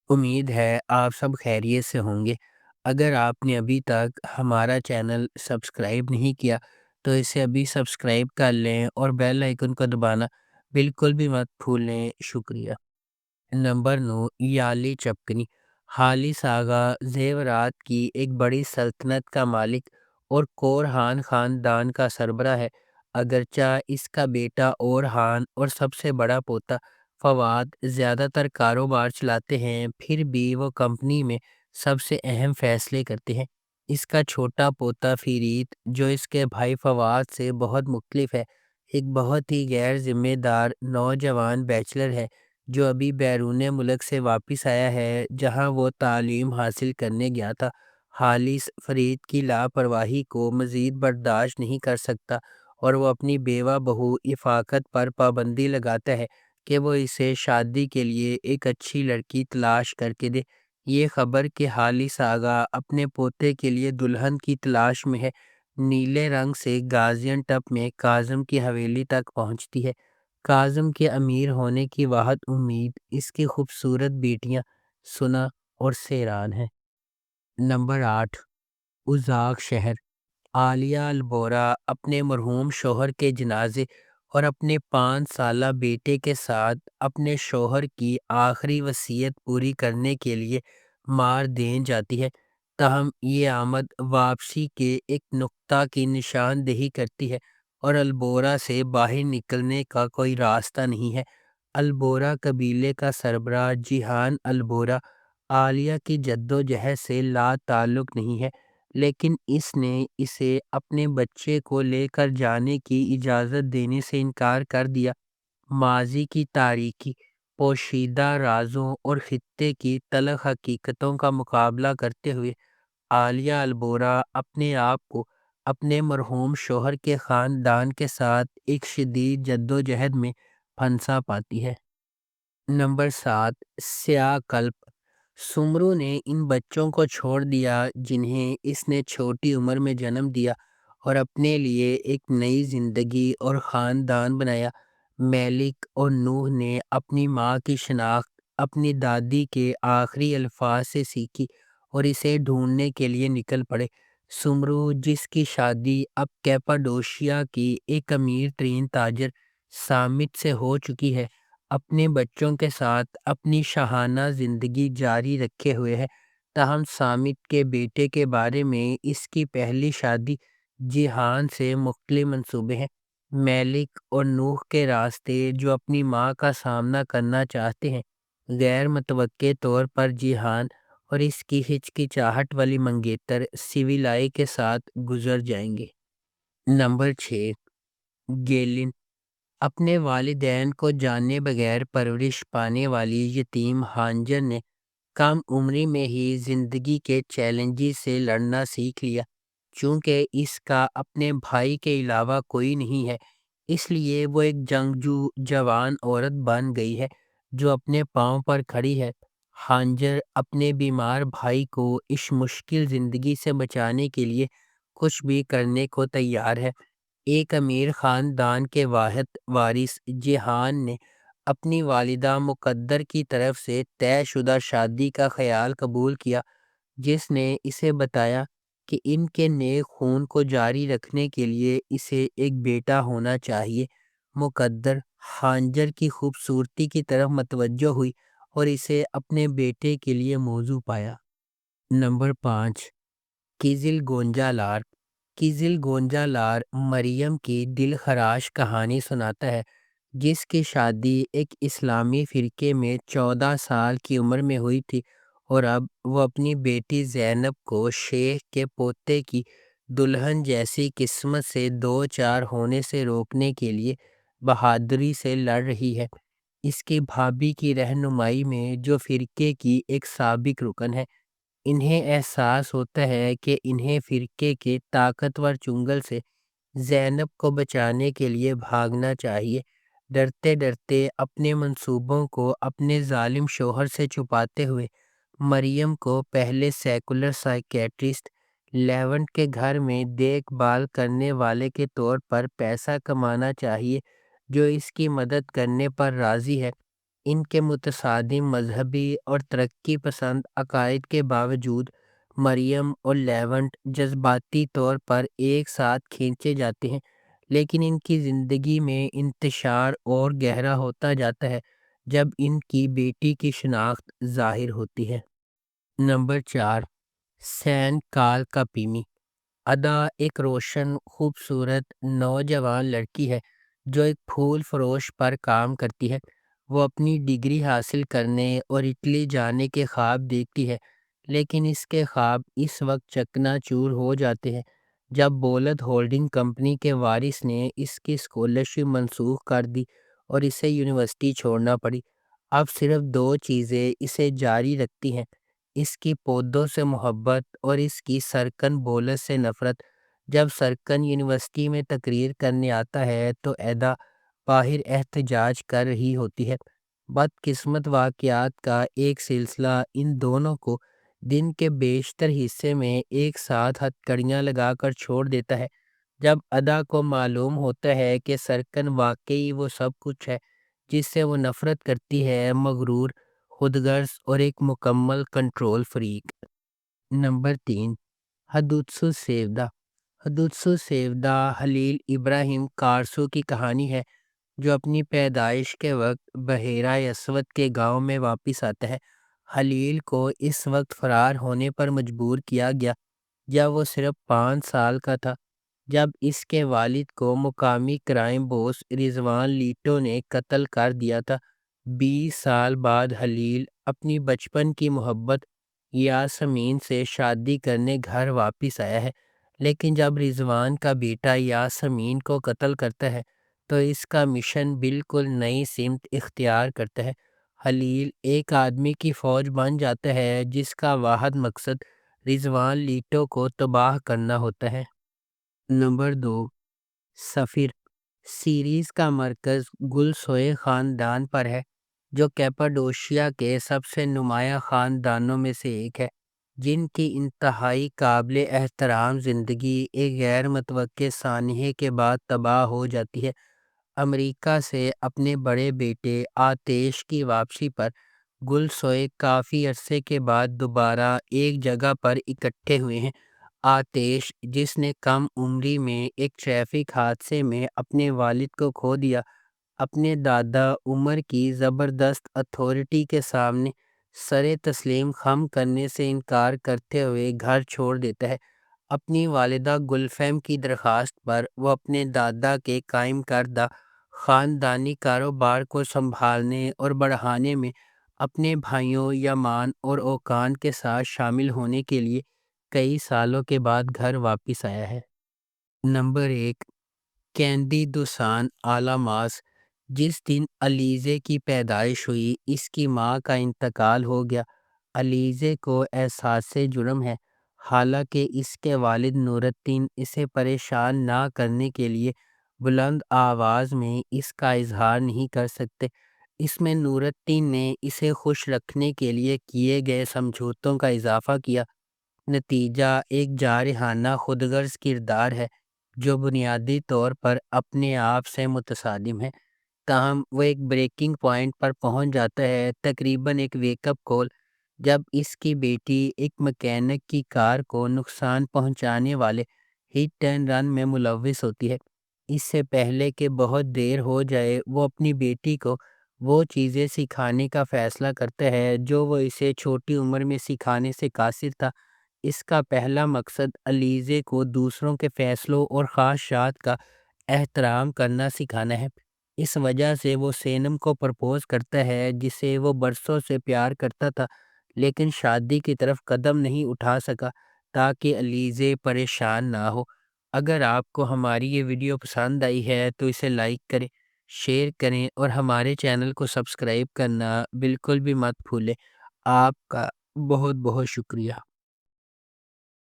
امید ہے آپ سب خیریت سے ہوں گے۔ اگر آپ نے ابھی تک ہمارا چینل سبسکرائب نہیں کیا تو اسے ابھی سبسکرائب کر لیں اور بیل آئیکن کو دبانا بالکل بھی مت بھولیں۔ شکریہ۔ نمبر 9، یالی چپکنی۔ حالی ساگا زیورات کی ایک بڑی سلطنت کا مالک اور کورہان خاندان کا سربراہ ہے۔ اگرچہ اس کا بیٹا اورہان اور سب سے بڑا پوتا فواد زیادہ تر کاروبار چلاتے ہیں، پھر بھی وہ کمپنی میں سب سے اہم فیصلے کرتے ہیں۔ اس کا چھوٹا پوتا فیریت، جو اس کے بھائی فواد سے بہت مختلف ہے، ایک بہت ہی غیر ذمہ دار نوجوان بیچلر ہے جو ابھی بیرون ملک سے واپس آیا ہے جہاں وہ تعلیم حاصل کرنے گیا تھا۔ حالث فرید کی لاپرواہی کو مزید برداشت نہیں کر سکتا اور وہ اپنی بیوہ بہو افاقت پر پابندی لگاتا ہے کہ وہ اسے شادی کے لیے ایک اچھی لڑکی تلاش کر کے دے۔ یہ خبر کہ حالث آغا اپنے پوتے کے لیے دلہن کی تلاش میں ہے، نیلے رنگ سے گازین ٹپ میں کاظم کی حویلی تک پہنچتی ہے۔ کاظم کے امیر ہونے کی واحد امید اس کی خوبصورت بیٹیاں سنا اور سیران ہیں۔ نمبر 8، ازاق شہر۔ عالیہ البورا اپنے مرحوم شوہر کے جنازے اور اپنے 5 سالہ بیٹے کے ساتھ اپنے شوہر کی آخری وصیت پوری کرنے کے لیے ماردین جاتی ہے، تاہم یہ آمد واپسی کے ایک نقطہ کی نشاندہی کرتی ہے اور البورا سے باہر نکلنے کا کوئی راستہ نہیں ہے۔ البورا قبیلے کا سربراہ جیہان البورا عالیہ کی جدوجہد سے لا تعلق نہیں ہے، لیکن اس نے اسے اپنے بچے کو لے کر جانے کی اجازت دینے سے انکار کر دیا۔ ماضی کی تاریکی، پوشیدہ رازوں اور خطے کی تلخ حقیقتوں کا مقابلہ کرتے ہوئے عالیہ البورا اپنے آپ کو اپنے مرحوم شوہر کے خاندان کے ساتھ ایک شدید جدوجہد میں پھنسا پاتی ہے۔ نمبر 7، سیاہ کلپ۔ سمرو نے ان بچوں کو چھوڑ دیا جنہیں اس نے چھوٹی عمر میں جنم دیا اور اپنے لیے ایک نئی زندگی اور خاندان بنایا۔ میلک اور نوح نے اپنی ماں کی شناخت اپنی دادی کے آخری الفاظ سے سیکھی اور اسے ڈھونڈنے کے لیے نکل پڑے۔ سمرو، جس کی شادی اب کیپاڈوشیا کی ایک امیر ترین تاجر سامت سے ہو چکی ہے، اپنے بچوں کے ساتھ اپنی شاہانہ زندگی جاری رکھے ہوئے ہے، تاہم سامت کے بیٹے کے بارے میں اس کی پہلی شادی جیہان سے مختلف منصوبے ہیں۔ میلک اور نوح کے راستے جو اپنی ماں کا سامنا کرنا چاہتے ہیں، غیر متوقع طور پر جیہان اور اس کی ہچکچاہٹ والی منگیتر سیویلائی کے ساتھ گزر جائیں گے۔ Number 6، gallon. اپنے والدین کو جانے بغیر پرورش پانے والی یتیم ہانجر نے کم عمری میں ہی زندگی کے چیلنجز سے لڑنا سیکھ لیا۔ چونکہ اس کا اپنے بھائی کے علاوہ کوئی نہیں ہے، اس لیے وہ ایک جنگجو جوان عورت بن گئی ہے جو اپنے پاؤں پر کھڑی ہے۔ ہانجر اپنے بیمار بھائی کو اس مشکل زندگی سے بچانے کے لیے کچھ بھی کرنے کو تیار ہے۔ ایک امیر خاندان کے واحد وارث جیہان نے اپنی والدہ مقدر کی طرف سے طے شدہ شادی کا خیال قبول کیا، جس نے اسے بتایا کہ ان کے نیک خون کو جاری رکھنے کے لیے اسے ایک بیٹا ہونا چاہیے۔ مقدر ہانجر کی خوبصورتی کی طرف متوجہ ہوئی اور اسے اپنے بیٹے کے لیے موزوں پایا۔ نمبر 5، کیزل گونجا لار۔ کیزل گونجا لار مریم کی دل خراش کہانی سناتا ہے، جس کی شادی ایک اسلامی فرقے میں 14 سال کی عمر میں ہوئی تھی اور اب وہ اپنی بیٹی زینب کو شیخ کے پوتے کی دلہن جیسی قسمت سے دو چار ہونے سے روکنے کے لیے بہادری سے لڑ رہی ہے۔ اس کی بھابھی کی رہنمائی میں، جو فرقے کی ایک سابق رکن ہے، انہیں احساس ہوتا ہے کہ انہیں فرقے کے طاقتور چنگل سے زینب کو بچانے کے لیے بھاگنا چاہیے۔ ڈرتے ڈرتے اپنے منصوبوں کو اپنے ظالم شوہر سے چھپاتے ہوئے مریم کو پہلے سیکولر سائیکیٹرسٹ لیونٹ کے گھر میں دیکھ بھال کرنے والے کے طور پر پیسہ کمانا چاہیے، جو اس کی مدد کرنے پر راضی ہے۔ ان کے متصادم مذہبی اور ترقی پسند عقائد کے باوجود مریم اور لیونٹ جذباتی طور پر ایک ساتھ کھینچے جاتے ہیں، لیکن ان کی زندگی میں انتشار اور گہرا ہوتا جاتا ہے جب ان کی بیٹی کی شناخت ظاہر ہوتی ہے۔ نمبر 4، سین کال کاپیمی۔ ادا ایک روشن خوبصورت نوجوان لڑکی ہے جو ایک پھول فروش پر کام کرتی ہے۔ وہ اپنی ڈگری حاصل کرنے اور اٹلی جانے کے خواب دیکھتی ہے، لیکن اس کے خواب اس وقت چکنا چور ہو جاتے ہیں جب بولت ہولڈنگ کمپنی کے وارث نے اس کی اسکالرشپ منسوخ کر دی اور اسے یونیورسٹی چھوڑنا پڑی۔ اب صرف دو چیزیں اسے جاری رکھتی ہیں: اس کی پودوں سے محبت اور اس کی سرکن بولت سے نفرت۔ جب سرکن یونیورسٹی میں تقریر کرنے آتا ہے تو ایدا باہر احتجاج کر رہی ہوتی ہے۔ بدقسمت واقعات کا ایک سلسلہ ان دونوں کو دن کے بیشتر حصے میں ایک ساتھ ہتھ کڑیاں لگا کر چھوڑ دیتا ہے۔ جب ادا کو معلوم ہوتا ہے کہ سرکن واقعی وہ سب کچھ ہے جس سے وہ نفرت کرتی ہے، مغرور، خودغرض اور ایک مکمل کنٹرول فریک۔ نمبر 3، حدوتسو سیودہ۔ حدوتسو سیودہ خلیل ابراہیم کارسو کی کہانی ہے، جو اپنی پیدائش کے وقت بحیرہ اسود کے گاؤں میں واپس آتا ہے۔ خلیل کو اس وقت فرار ہونے پر مجبور کیا گیا جب وہ صرف 5 سال کا تھا، جب اس کے والد کو مقامی کرائم بوس رضوان لیٹو نے قتل کر دیا تھا۔ 20 سال بعد خلیل اپنی بچپن کی محبت یاسمین سے شادی کرنے گھر واپس آیا ہے، لیکن جب رضوان کا بیٹا یاسمین کو قتل کرتا ہے تو اس کا مشن بالکل نئی سمت اختیار کرتا ہے۔ خلیل ایک آدمی کی فوج بن جاتا ہے جس کا واحد مقصد رضوان لیٹو کو تباہ کرنا ہوتا ہے۔ نمبر 2، سفیر۔ سیریز کا مرکز گل سوئے خاندان پر ہے، جو کیپاڈوشیا کے سب سے نمایاں خاندانوں میں سے ایک ہے، جن کی انتہائی قابل احترام زندگی ایک غیر متوقع سانحے کے بعد تباہ ہو جاتی ہے۔ امریکہ سے اپنے بڑے بیٹے آتش کی واپسی پر گل سوئے کافی عرصے کے بعد دوبارہ ایک جگہ پر اکٹھے ہوئے ہیں۔ آتش، جس نے کم عمری میں ایک ٹریفک حادثے میں اپنے والد کو کھو دیا، اپنے دادا عمر کی زبردست اتھارٹی کے سامنے سر تسلیم خم کرنے سے انکار کرتے ہوئے گھر چھوڑ دیتا ہے۔ اپنی والدہ گلفیم کی درخواست پر وہ اپنے دادا کے قائم کردہ خاندانی کاروبار کو سنبھالنے اور بڑھانے میں اپنے بھائیوں یامان اور اوکان کے ساتھ شامل ہونے کے لیے کئی سالوں کے بعد گھر واپس آیا ہے۔ نمبر 1، کینڈی دوسان آلاماس۔ جس دن الیزے کی پیدائش ہوئی، اس کی ماں کا انتقال ہو گیا۔ الیزے کو احساس جرم ہے، حالانکہ اس کے والد نور الدین اسے پریشان نہ کرنے کے لیے بلند آواز میں اس کا اظہار نہیں کر سکتے۔ اس میں نور الدین نے اسے خوش رکھنے کے لیے کیے گئے سمجھوتوں کا اضافہ کیا۔ نتیجہ ایک جارحانہ خودغرض کردار ہے جو بنیادی طور پر اپنے آپ سے متصادم ہے۔ تاہم وہ ایک بریکنگ پوائنٹ پر پہنچ جاتا ہے، تقریباً ایک ویک اپ کال، جب اس کی بیٹی ایک مکینک کی کار کو نقصان پہنچانے والے ہٹ اینڈ رن میں ملوث ہوتی ہے۔ اس سے پہلے کہ بہت دیر ہو جائے، وہ اپنی بیٹی کو وہ چیزیں سکھانے کا فیصلہ کرتا ہے جو وہ اسے چھوٹی عمر میں سکھانے سے قاصر تھا۔ اس کا پہلا مقصد الیزے کو دوسروں کے فیصلوں اور خواہشات کا احترام کرنا سکھانا ہے۔ اس وجہ سے وہ سینم کو پرپوز کرتا ہے، جسے وہ برسوں سے پیار کرتا تھا لیکن شادی کی طرف قدم نہیں اٹھا سکا تاکہ الیزے پریشان نہ ہو۔ اگر آپ کو ہماری یہ ویڈیو پسند آئی ہے تو اسے لائک کریں، شیئر کریں اور ہمارے چینل کو سبسکرائب کرنا بالکل بھی مت بھولیں۔ آپ کا بہت بہت شکریہ۔